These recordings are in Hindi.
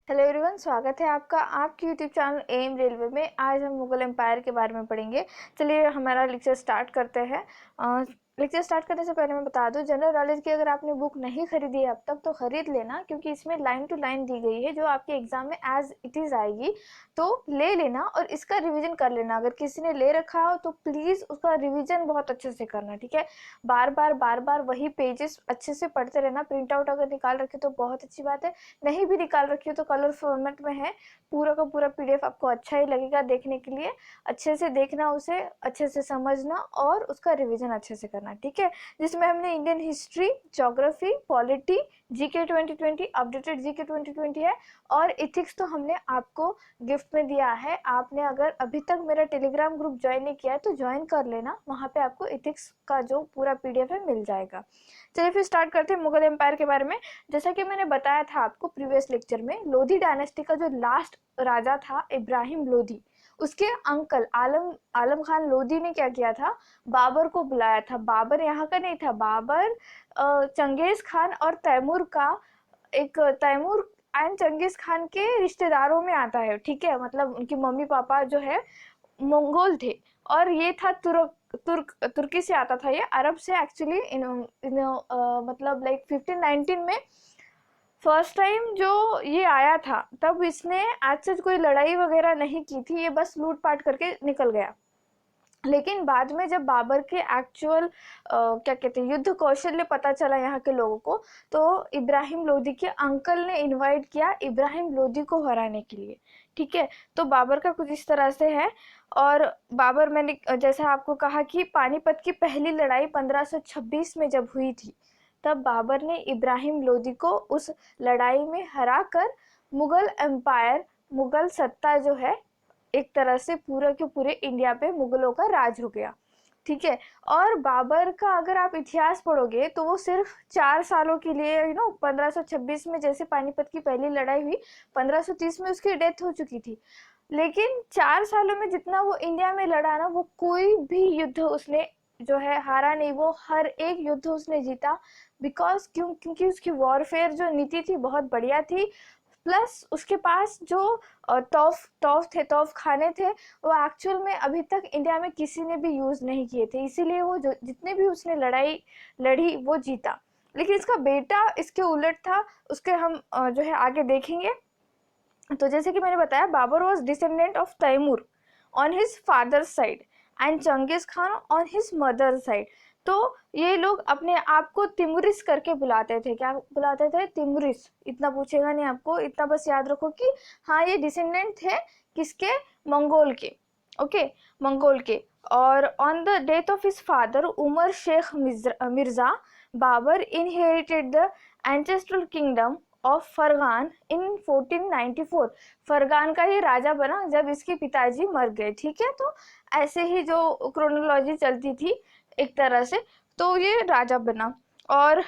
हेलो एवरीवन, स्वागत है आपका आपके यूट्यूब चैनल एम रेलवे में। आज हम मुगल एम्पायर के बारे में पढ़ेंगे। चलिए हमारा लेक्चर स्टार्ट करते हैं। लेक्चर स्टार्ट करने से पहले मैं बता दूं, जनरल नॉलेज की अगर आपने बुक नहीं खरीदी है अब तक तो खरीद लेना, क्योंकि इसमें लाइन टू लाइन दी गई है जो आपके एग्जाम में एज इट इज़ आएगी, तो ले लेना और इसका रिवीजन कर लेना। अगर किसी ने ले रखा हो तो प्लीज़ उसका रिवीजन बहुत अच्छे से करना, ठीक है। बार बार वही पेजेस अच्छे से पढ़ते रहना। प्रिंट आउट अगर निकाल रखे तो बहुत अच्छी बात है, नहीं भी निकाल रखी हो तो कलर फॉर्मेट में है। पूरा का पूरा पीडीएफ आपको अच्छा ही लगेगा देखने के लिए। अच्छे से देखना, उसे अच्छे से समझना और उसका रिवीजन अच्छे से करना, ठीक है। जिसमें हमने Indian history, geography, polity, GK 2020, updated GK 2020 है, और इथिक्स तो हमने आपको गिफ्ट में दिया है। आपने अगर अभी तक मेरा टेलीग्राम ग्रुप ज्वाइन नहीं किया है तो ज्वाइन कर लेना, वहाँ पे आपको इथिक्स का जो पूरा पीडीएफ है मिल जाएगा। चलिए फिर स्टार्ट करते हैं मुगल एम्पायर के बारे में। जैसा कि मैंने बताया था आपको प्रीवियस लेक्चर में, लोधी डायनेस्टी का जो लास्ट राजा था इब्राहिम लोधी, उसके अंकल आलम खान लोधी ने क्या किया था, बाबर को बुलाया था। बाबर यहाँ का नहीं था, बाबर चंगेज खान और तैमूर का तैमूर एंड चंगेज खान के रिश्तेदारों में आता है, ठीक है। मतलब उनकी मम्मी पापा जो है मंगोल थे, और ये था तुर्की से आता था, ये अरब से एक्चुअली मतलब लाइक 1519 में फर्स्ट टाइम जो ये आया था। तब इसने आज से कोई लड़ाई वगैरह नहीं की थी, ये बस लूट पाट करके निकल गया। लेकिन बाद में जब बाबर के एक्चुअल क्या कहते हैं युद्ध कौशल्य पता चला यहाँ के लोगों को, तो इब्राहिम लोदी के अंकल ने इनवाइट किया इब्राहिम लोदी को हराने के लिए, ठीक है। तो बाबर का कुछ इस तरह से है। और बाबर, मैंने जैसा आपको कहा कि पानीपत की पहली लड़ाई 1526 में जब हुई थी, तब बाबर ने इब्राहिम लोदी को उस लड़ाई में हराकर मुगल एम्पायर, मुगल सत्ता जो है, एक तरह से पूरे के पूरे इंडिया पे मुगलों का राज हो गया, ठीक है। और बाबर का अगर आप इतिहास पढ़ोगे तो वो सिर्फ 4 सालों के लिए 1526 में जैसे पानीपत की पहली लड़ाई हुई, 1530 में उसकी डेथ हो चुकी थी। लेकिन 4 सालों में जितना वो इंडिया में लड़ा ना, वो कोई भी युद्ध उसने जो है हारा नहीं, वो हर एक युद्ध उसने जीता। क्योंकि उसकी वॉरफेयर जो नीति थी बहुत बढ़िया थी। प्लस उसके पास जो तौफ खाने थे, वो एक्चुअल में अभी तक इंडिया में किसी ने भी यूज नहीं किए थे, इसीलिए वो जो जितने भी उसने लड़ाई लड़ी वो जीता। लेकिन इसका बेटा इसके उलट था, उसके हम जो है आगे देखेंगे। तो जैसे कि मैंने बताया, Babur was descendant of Timur on his father side and Genghis Khan on his mother side. तो ये लोग अपने आप को तिमुरिस करके बुलाते थे। क्या बुलाते थे? तिमुरिस। इतना पूछेगा नहीं आपको, इतना बस याद रखो कि हाँ ये डिसेंडेंट थे किसके? मंगोल के, ओके, मंगोल के। और on the death of his father Umar Shaikh Mirza, Babur inherited the ancestral kingdom of Fergana in 1494। Fergana का ही राजा बना जब इसके पिताजी मर गए, ठीक है। तो ऐसे ही जो क्रोनोलॉजी चलती थी एक तरह से, तो ये राजा बना। और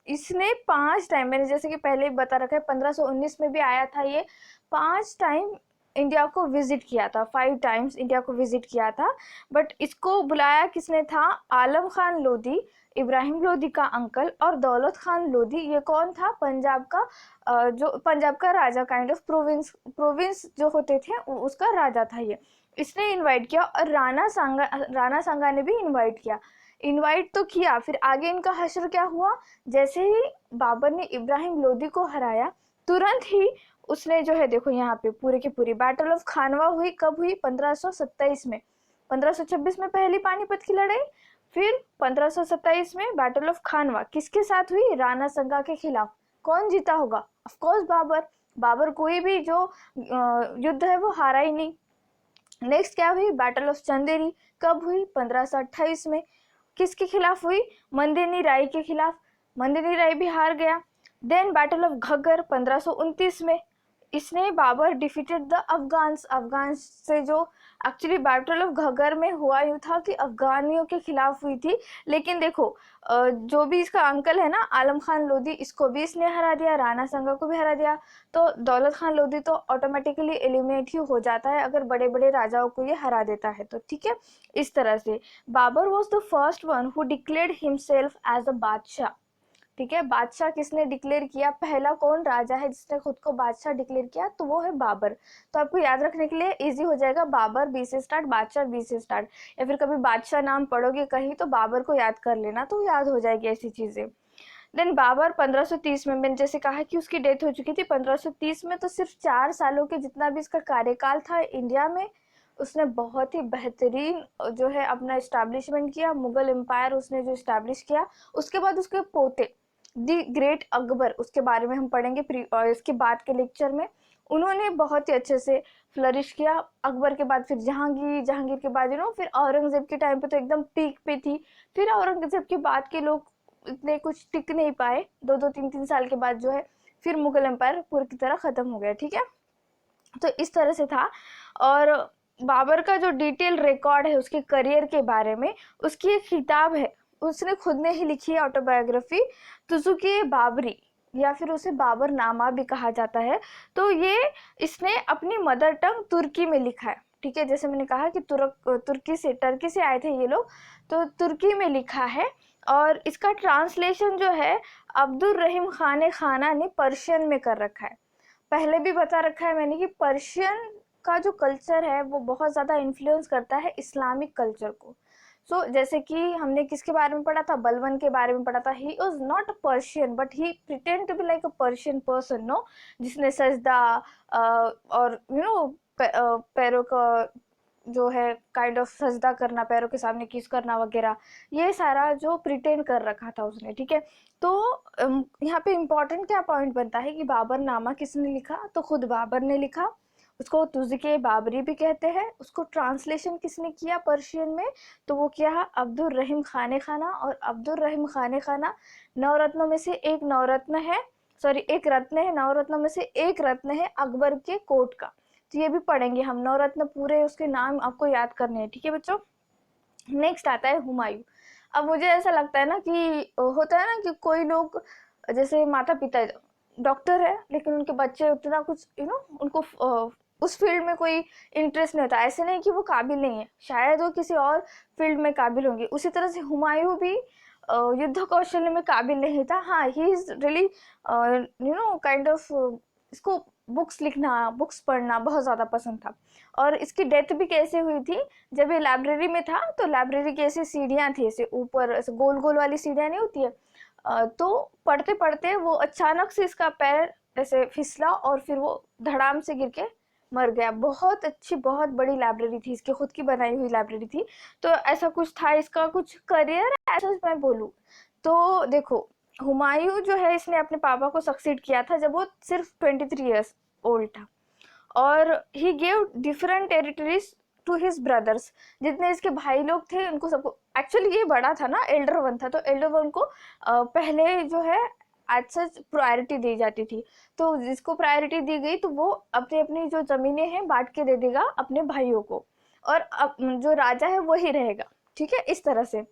इसने 5 टाइम, मैंने जैसे कि पहले बता रखा है, 1519 में भी आया था ये, 5 टाइम इंडिया को विजिट किया था, 5 टाइम्स इंडिया को विजिट किया था। बट इसको बुलाया किसने था? आलम खान लोधी, इब्राहिम लोधी का अंकल, और दौलत खान लोधी। ये कौन था? पंजाब का जो पंजाब का राजा, काइंड ऑफ प्रोविंस जो होते थे उसका राजा था ये। इसने इनवाइट किया, और राणा सांगा ने भी इनवाइट किया। इनवाइट तो किया, फिर आगे इनका हश्र क्या हुआ? जैसे ही बाबर ने इब्राहिम लोधी को हराया, तुरंत ही उसने जो है, देखो यहाँ पे पूरे की पूरी बैटल ऑफ खानवा हुई। कब हुई? 1527 में। 1526 में पहली पानीपत की लड़ाई, फिर 1527 में बैटल ऑफ खानवा किसके साथ हुई? राणा संगा के खिलाफ। कौन जीता होगा? Of course Babar. बाबर कोई भी जो युद्ध है वो हारा ही नहीं। नेक्स्ट क्या हुई? Battle of Chanderi. कब हुई? 1528 में। किसके खिलाफ हुई? मंदिनी राय के खिलाफ। मंदिनी राय भी हार गया। देन बैटल ऑफ घग्गर 1529 में। इसने Babur defeated the Afghans. Afghan से जो एक्चुअली बैटल ऑफ घग्गर में हुआ यूँ था कि अफगानियों के खिलाफ हुई थी। लेकिन देखो जो भी इसका अंकल है ना आलम खान लोधी, इसको भी इसने हरा दिया, राणा संगा को भी हरा दिया। तो दौलत खान लोधी तो ऑटोमेटिकली एलिमिनेट ही हो जाता है अगर बड़े बड़े राजाओं को ये हरा देता है तो, ठीक है। इस तरह से Babur was the first one who declared himself as a badshah. ठीक है। बादशाह किसने डिक्लेयर किया, पहला कौन राजा है जिसने खुद को बादशाह डिक्लेयर किया, तो वो है बाबर। तो आपको याद रखने के लिए इजी हो जाएगा, बाबर बी से स्टार्ट, बादशाह बी से स्टार्ट, या फिर कभी बादशाह नाम पढ़ोगे कहीं तो बाबर को याद कर लेना, तो याद हो जाएगी ऐसी चीजें। देन बाबर 1530 में, मैंने जैसे कहा कि उसकी डेथ हो चुकी थी 1530 में, तो सिर्फ 4 सालों के जितना भी इसका कार्यकाल था इंडिया में, उसने बहुत ही बेहतरीन जो है अपना इस्टेब्लिशमेंट किया, मुगल एम्पायर उसने जो इस्टेब्लिश किया। उसके बाद उसके पोते दी ग्रेट अकबर, उसके बारे में हम पढ़ेंगे इसके बाद के लेक्चर में। उन्होंने बहुत ही अच्छे से फ्लरिश किया। अकबर के बाद फिर जहांगीर, जहांगीर के बाद फिर औरंगजेब के टाइम पे तो एकदम पीक पे थी। फिर औरंगजेब के बाद के लोग इतने कुछ टिक नहीं पाए, 2-3 साल के बाद जो है फिर मुगल एम्पायर पूरी की तरह खत्म हो गया, ठीक है। तो इस तरह से था। और बाबर का जो डिटेल रिकॉर्ड है उसके करियर के बारे में, उसकी एक किताब है, उसने खुद ने ही लिखी है ऑटोबायोग्राफी, तुजुकी बाबरी, या फिर उसे बाबर नामा भी कहा जाता है। तो ये इसने अपनी मदर टंग तुर्की में लिखा है, ठीक है। जैसे मैंने कहा कि टर्की से आए थे ये लोग, तो तुर्की में लिखा है। और इसका ट्रांसलेशन जो है अब्दुल रहीम खान खाना ने पर्शियन में कर रखा है। पहले भी बता रखा है मैंने कि पर्शियन का जो कल्चर है वो बहुत ज़्यादा इन्फ्लुएंस करता है इस्लामिक कल्चर को। जैसे कि हमने किसके बारे में पढ़ा था, बलबन के बारे में पढ़ा था। He was not Persian but he pretend to be like a Persian person, no, जिसने सजदा और पैरों का जो है काइंड ऑफ सजदा करना, पैरों के सामने किस करना वगैरह, ये सारा जो प्रिटेंड कर रखा था उसने, ठीक है। तो यहाँ पे इम्पोर्टेंट क्या पॉइंट बनता है कि बाबर नामा किसने लिखा, तो खुद बाबर ने लिखा। उसको तुज़के बाबरी भी कहते हैं। उसको ट्रांसलेशन किसने किया पर्शियन में, तो वो क्या है, अब्दुल रहीम खान खाना। और अब्दुल रहीम खान खाना नवरत्नों में से एक नवरत्न है, सॉरी एक रत्न है, नवरत्नों में से एक रत्न है अकबर के कोर्ट का। तो ये भी पढ़ेंगे हम, नवरत्न पूरे उसके नाम आपको याद करने हैं, ठीक है बच्चों। नेक्स्ट आता है हुमायूं। अब मुझे ऐसा लगता है ना कि होता है ना कि कोई लोग, जैसे माता पिता डॉक्टर है लेकिन उनके बच्चे उतना कुछ उनको उस फील्ड में कोई इंटरेस्ट नहीं होता। ऐसे नहीं कि वो काबिल नहीं है, शायद वो किसी और फील्ड में काबिल होंगे। उसी तरह से हुमायूं भी युद्ध कौशल्य में काबिल नहीं था। हाँ, he is really kind of, इसको बुक्स लिखना, बुक्स पढ़ना बहुत ज़्यादा पसंद था। और इसकी डेथ भी कैसे हुई थी, जब ये लाइब्रेरी में था, तो लाइब्रेरी की ऐसी सीढ़ियाँ थी, ऐसे ऊपर ऐसे गोल गोल वाली सीढ़ियाँ नहीं होती है, तो पढ़ते पढ़ते वो अचानक से इसका पैर ऐसे फिसला और फिर वो धड़ाम से गिर के मर गया। बहुत अच्छी, बहुत बड़ी लाइब्रेरी थी, इसकी खुद की बनाई हुई लाइब्रेरी थी। तो ऐसा कुछ था इसका कुछ करियर, ऐसा मैं बोलूँ तो। देखो, हुमायूं जो है इसने अपने पापा को सक्सीड किया था जब वो सिर्फ 23 ईयर्स ओल्ड था। और he gave different territories to his brothers. जितने इसके भाई लोग थे उनको सबको, एक्चुअली ये बड़ा था ना, एल्डर वन था, तो एल्डर वन को पहले जो है एज सच प्रायोरिटी दी जाती थी। तो जिसको प्रायोरिटी दी गई तो वो अपनी अपनी जो जमीनें हैं बांट के दे देगा अपने भाइयों को, और जो राजा है वही रहेगा, ठीक है। इस तरह से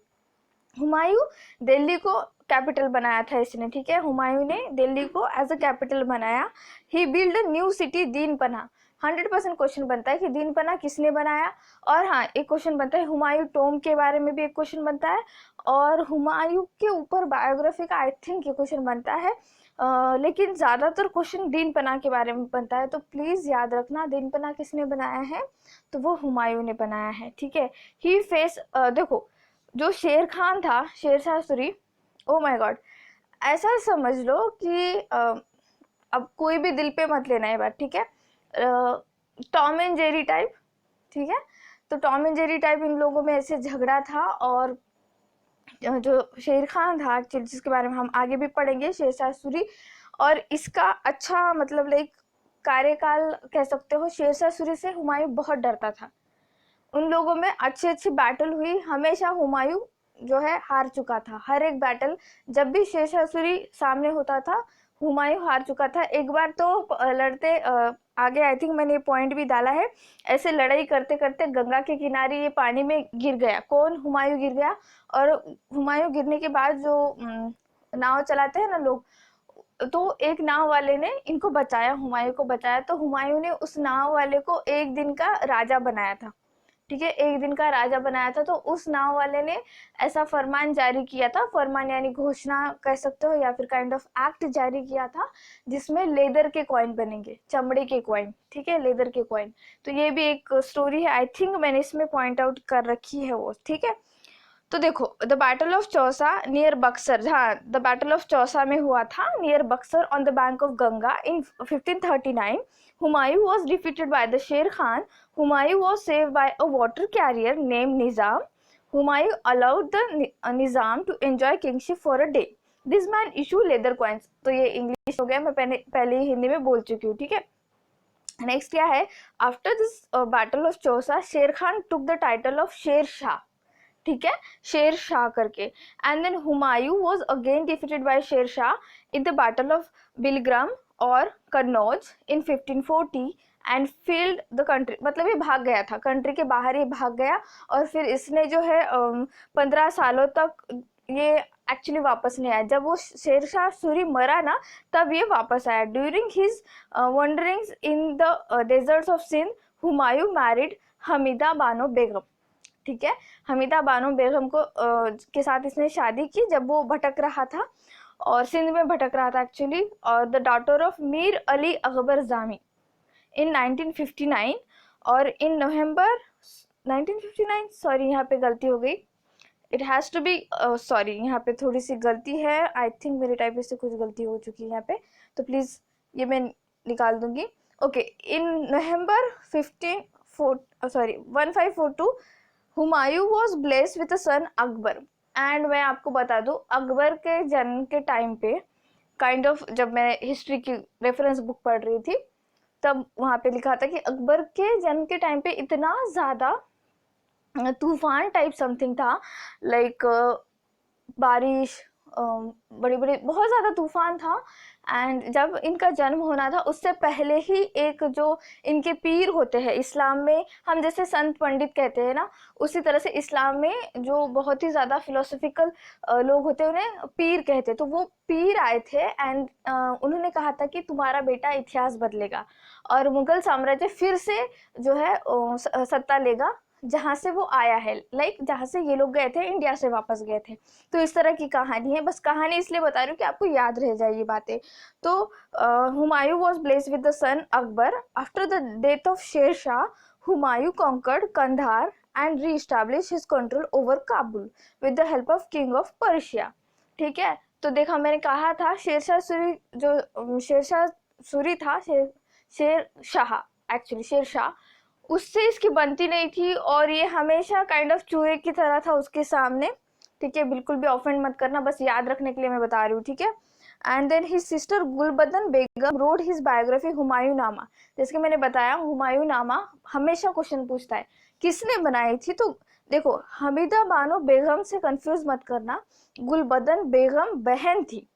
हुमायूं दिल्ली को कैपिटल बनाया था इसने, ठीक है। हुमायूं ने दिल्ली को एज अ कैपिटल बनाया। He built a new city Dinpanah. 100% question बनता है कि दीनपना किसने बनाया। और हाँ, एक क्वेश्चन बनता है हुमायूं टोम के बारे में भी एक क्वेश्चन बनता है। और हुमायूं के ऊपर बायोग्राफी का आई थिंक ये क्वेश्चन बनता है। लेकिन ज़्यादातर क्वेश्चन दीनपना के बारे में बनता है, तो प्लीज़ याद रखना दीनपना किसने बनाया है, तो वो हुमायूं ने बनाया है, ठीक है। ही फेस देखो, जो शेर खान था, Sher Shah Suri, oh my god, ऐसा समझ लो कि अब कोई भी दिल पे मत लेना ये बात, ठीक है। टॉम एंड जेरी टाइप, ठीक है। तो Tom and Jerry type in लोगों में ऐसे झगड़ा था। और जो शेर खान था एक्चुअली, जिसके बारे में हम आगे भी पढ़ेंगे, शेरशाह सूरी, और इसका अच्छा मतलब लाइक कार्यकाल कह सकते हो। शेरशाह सूरी से हुमायूं बहुत डरता था। उन लोगों में अच्छी अच्छी बैटल हुई, हमेशा हुमायूं जो है हार चुका था। हर एक बैटल जब भी शेरशाह सूरी सामने होता था, हुमायूं हार चुका था। एक बार तो लड़ते आगे, आई थिंक मैंने ये पॉइंट भी डाला है, ऐसे लड़ाई करते करते गंगा के किनारे ये पानी में गिर गया। कौन? हुमायूं गिर गया। और हुमायूं गिरने के बाद जो नाव चलाते हैं ना लोग, तो एक नाव वाले ने इनको बचाया, हुमायूं को बचाया। तो हुमायूं ने उस नाव वाले को एक दिन का राजा बनाया था, ठीक है, एक दिन का राजा बनाया था। तो उस नाव वाले ने ऐसा फरमान जारी किया था, फरमान यानी घोषणा कह सकते हो, या फिर काइंड ऑफ एक्ट जारी किया था, जिसमें लेदर के कॉइन बनेंगे, चमड़े के कॉइन। ठीक है, लेदर के कॉइन। तो ये भी एक स्टोरी है, आई थिंक मैंने इसमें पॉइंट आउट कर रखी है वो। ठीक है, तो देखो, the battle of Chausa near Buxar, हाँ, द बैटल ऑफ चौसा में हुआ था near Buxar on the bank of Ganga in 1539। Humayun was defeated by the Sher Khan. Humayun was saved by a water carrier named Nizam. Humayun allowed the Nizam to enjoy kingship for a day. This man issued leather coins. तो ये इंग्लिश हो गया, मैं पहले ही हिंदी में बोल चुकी हूँ। ठीक है, नेक्स्ट क्या है, after this battle of Chausa Sher Khan took the title of Sher Shah. ठीक है, शेर शाह करके। And then Humayun was again defeated by Sher Shah in the battle of Bilgram और Kannauj in 1540 and fled the country. मतलब ये भाग गया था, कंट्री के बाहर ही भाग गया, और फिर इसने जो है 15 सालों तक ये एक्चुअली वापस नहीं आया। जब वो शेरशाह सूरी मरा ना, तब ये वापस आया। During his wanderings in the deserts of Sindh, Humayun married Hamida Bano Begum. ठीक है, हमीदा बानो बेगम को के साथ इसने शादी की जब वो भटक रहा था, और सिंध में भटक रहा था एक्चुअली। और the daughter of Mir Ali Akbar Jami in 1959। और इन नवंबर 1959, सॉरी यहाँ पे गलती हो गई, it has to be, sorry यहाँ पे थोड़ी सी गलती है, आई थिंक मेरे टाइप से कुछ गलती हो चुकी है यहाँ पे, तो प्लीज़ ये मैं निकाल दूंगी। Okay, in November 1542 Humayun was blessed with a son Akbar. And मैं आपको बता दूं, अकबर के जन्म के टाइम पे काइंड ऑफ, जब मैं हिस्ट्री की रेफरेंस बुक पढ़ रही थी, तब वहाँ पे लिखा था कि अकबर के जन्म के टाइम पे इतना ज़्यादा तूफान टाइप समथिंग था, लाइक बारिश, बड़ी बड़ी बहुत ज़्यादा तूफान था। एंड जब इनका जन्म होना था, उससे पहले ही एक जो इनके पीर होते हैं इस्लाम में, हम जैसे संत पंडित कहते हैं ना, उसी तरह से इस्लाम में जो बहुत ही ज़्यादा फिलोसफिकल लोग होते हैं उन्हें पीर कहते हैं। तो वो पीर आए थे एंड उन्होंने कहा था कि तुम्हारा बेटा इतिहास बदलेगा और मुगल साम्राज्य फिर से जो है सत्ता लेगा जहाँ से वो आया है, लाइक जहाँ से ये लोग गए थे, इंडिया से वापस गए थे। तो इस तरह की कहानी है, बस कहानी इसलिए बता रही हूँ कि आपको याद रह जाए ये बातें। तो Humayun was blessed with the son Akbar. After the death of Sher Shah, Humayun conquered Kandahar and reestablish his control over Kabul with the help of king of Persia. ठीक है, तो देखा मैंने कहा था शेरशाह सूरी, जो शेरशाह सूरी था, शेर शाह एक्चुअली, शेर शाह, उससे इसकी बनती नहीं थी, और ये हमेशा काइंड ऑफ चूहे की तरह था उसके सामने। ठीक है, बिल्कुल भी ऑफेंड मत करना, बस याद रखने के लिए मैं बता रही हूँ। ठीक है, and then his sister Gulbadan Begum wrote his biography Humayun Nama. जैसे कि मैंने बताया, हुमायूं नामा हमेशा क्वेश्चन पूछता है किसने बनाई थी। तो देखो, हमीदा बानो बेगम से कंफ्यूज मत करना, गुलबदन बेगम बहन थी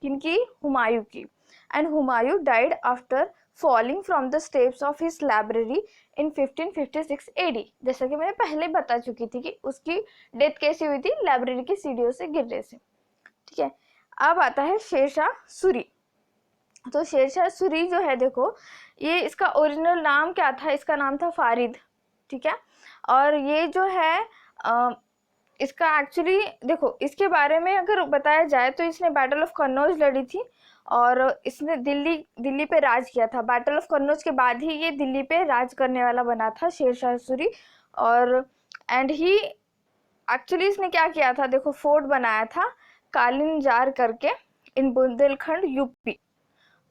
किनकी, हुमायूं की। And Humayun died after falling from the steps of his library in 1556 AD। जैसा कि मैंने पहले बता चुकी थी कि उसकी डेथ कैसी हुई थी, लाइब्रेरी की सीढ़ियों से गिरने से। ठीक है, अब आता है शेरशाह सूरी। तो शेरशाह सूरी जो है, देखो ये इसका ओरिजिनल नाम क्या था, इसका नाम था फारिद। ठीक है, और ये जो है इसका एक्चुअली देखो, इसके बारे में अगर बताया जाए तो इसने बैटल ऑफ कन्नौज लड़ी थी, और इसने दिल्ली पे राज किया था। बैटल ऑफ कन्नौज के बाद ही ये दिल्ली पे राज करने वाला बना था शेरशाह सूरी। और एंड ही एक्चुअली इसने क्या किया था, देखो फोर्ट बनाया था कालिंजार करके in Bundelkhand UP.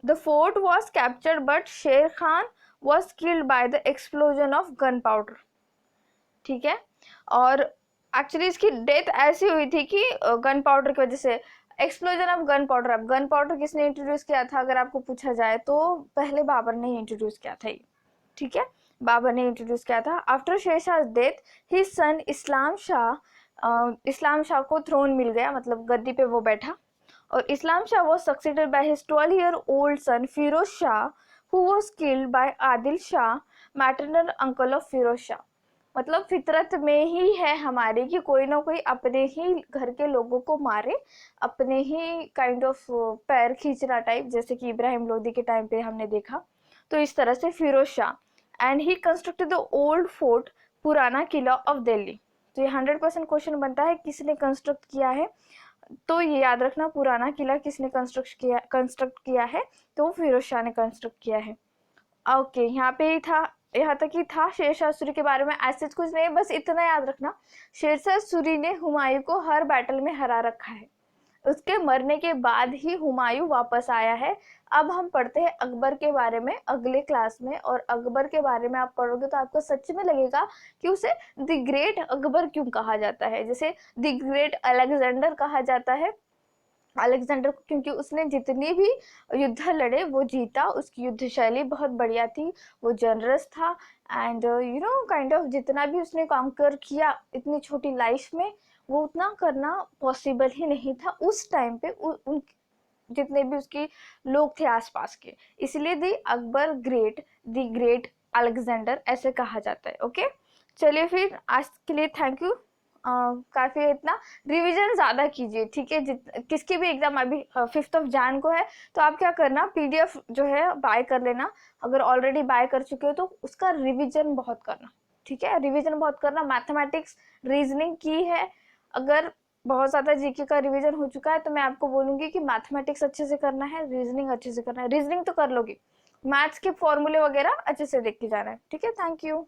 The fort was captured but Sher Khan was killed by the explosion of gunpowder. ठीक है, और एक्चुअली इसकी डेथ ऐसी हुई थी कि गन पाउडर की वजह से, एक्सप्लोजन ऑफ गन पाउडर। अब गन पाउडर किसने इंट्रोड्यूस किया था अगर आपको पूछा जाए तो पहले बाबर ने इंट्रोड्यूस किया था ये। ठीक है, बाबर ने इंट्रोड्यूस किया था। After Sher Shah death his son Islam Shah को थ्रोन मिल गया, मतलब गद्दी पे वो बैठा। और Islam Shah was succeeded by his 12-year-old son Firoz Shah who was killed by Adil Shah, maternal uncle of Firoz Shah. मतलब फितरत में ही है हमारे कि कोई ना कोई अपने ही घर के लोगों को मारे, अपने ही काइंड ऑफ पैर खींचना टाइप, जैसे कि इब्राहिम लोदी के टाइम पे हमने देखा। तो इस तरह से Firoz Shah, and he constructed the old fort Purana Qila of Delhi. तो ये 100% क्वेश्चन बनता है किसने कंस्ट्रक्ट किया है, तो ये याद रखना पुराना किला किसने कंस्ट्रक्ट किया है, तो फिरोज शाह ने कंस्ट्रक्ट किया है। ओके, यहाँ पे ही था, यहाँ तक ही था शेरशाह सूरी के बारे में। ऐसे कुछ नहीं, बस इतना याद रखना शेरशाह सूरी ने हुमायूं को हर बैटल में हरा रखा है, उसके मरने के बाद ही हुमायूं वापस आया है। अब हम पढ़ते हैं अकबर के बारे में अगले क्लास में, और अकबर के बारे में आप पढ़ोगे तो आपको सच में लगेगा कि उसे द ग्रेट अकबर क्यों कहा जाता है, जैसे द ग्रेट अलेक्जेंडर कहा जाता है। अलेक्जेंडर को क्योंकि उसने जितनी भी युद्ध लड़े वो जीता, उसकी युद्ध शैली बहुत बढ़िया थी, वो जनरस था, and you know kind of जितना भी उसने कॉन्कर किया इतनी छोटी लाइफ में, वो उतना करना पॉसिबल ही नहीं था उस टाइम पे, उन जितने भी उसके लोग थे आसपास के, इसलिए the Akbar great, the great Alexander ऐसे कहा जाता है। ओके, चलिए फिर आज के लिए थैंक यू। काफ़ी इतना रिवीजन ज़्यादा कीजिए, ठीक है। किसकी भी एग्जाम अभी 5 जैन को है, तो आप क्या करना, पीडीएफ जो है बाय कर लेना, अगर ऑलरेडी बाय कर चुके हो तो उसका रिवीजन बहुत करना, ठीक है। रिवीजन बहुत करना, मैथमेटिक्स रीजनिंग की है, अगर बहुत ज़्यादा जीके का रिवीजन हो चुका है तो मैं आपको बोलूँगी कि मैथमेटिक्स अच्छे से करना है, रीजनिंग अच्छे से करना है। रीजनिंग तो कर लोगी, मैथ्स के फॉर्मूले वगैरह अच्छे से देख के जाना है, ठीक है। Thank you.